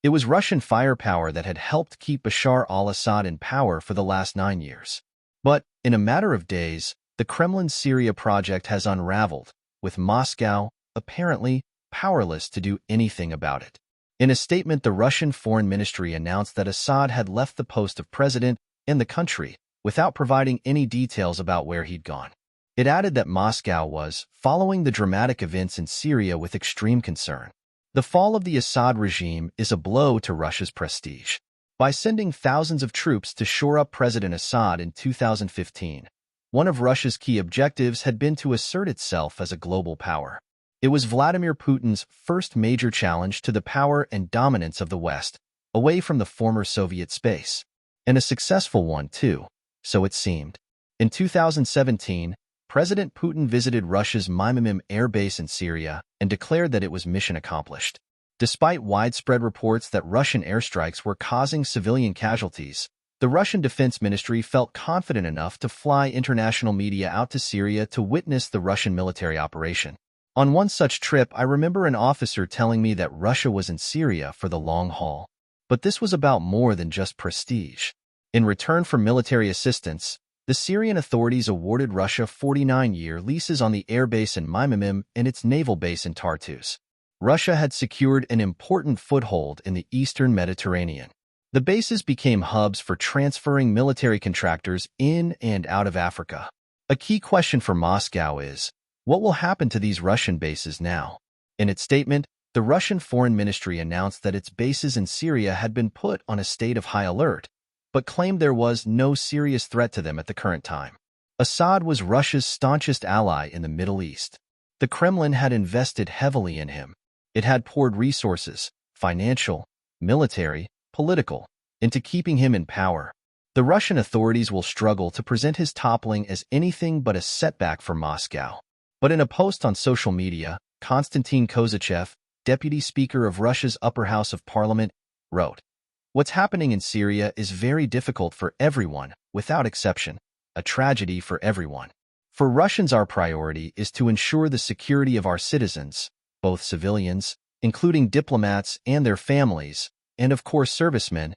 It was Russian firepower that had helped keep Bashar al-Assad in power for the last 9 years. But, in a matter of days, the Kremlin's Syria project has unraveled, with Moscow, apparently, powerless to do anything about it. In a statement, the Russian Foreign Ministry announced that Assad had left the post of president in the country without providing any details about where he'd gone. It added that Moscow was following the dramatic events in Syria with extreme concern. The fall of the Assad regime is a blow to Russia's prestige. By sending thousands of troops to shore up President Assad in 2015, one of Russia's key objectives had been to assert itself as a global power. It was Vladimir Putin's first major challenge to the power and dominance of the West, away from the former Soviet space. And a successful one, too, so it seemed. In 2017, President Putin visited Russia's Mymimim air base in Syria and declared that it was mission accomplished. Despite widespread reports that Russian airstrikes were causing civilian casualties, the Russian Defense Ministry felt confident enough to fly international media out to Syria to witness the Russian military operation. On one such trip, I remember an officer telling me that Russia was in Syria for the long haul. But this was about more than just prestige. In return for military assistance, the Syrian authorities awarded Russia 49-year leases on the airbase in Mymimim and its naval base in Tartus. Russia had secured an important foothold in the eastern Mediterranean. The bases became hubs for transferring military contractors in and out of Africa. A key question for Moscow is, what will happen to these Russian bases now? In its statement, the Russian Foreign Ministry announced that its bases in Syria had been put on a state of high alert, but claimed there was no serious threat to them at the current time. Assad was Russia's staunchest ally in the Middle East. The Kremlin had invested heavily in him. It had poured resources, financial, military, political, into keeping him in power. The Russian authorities will struggle to present his toppling as anything but a setback for Moscow. But in a post on social media, Konstantin Kozachev, deputy speaker of Russia's upper house of parliament, wrote, "What's happening in Syria is very difficult for everyone, without exception, a tragedy for everyone. For Russians, our priority is to ensure the security of our citizens, both civilians, including diplomats and their families, and of course servicemen,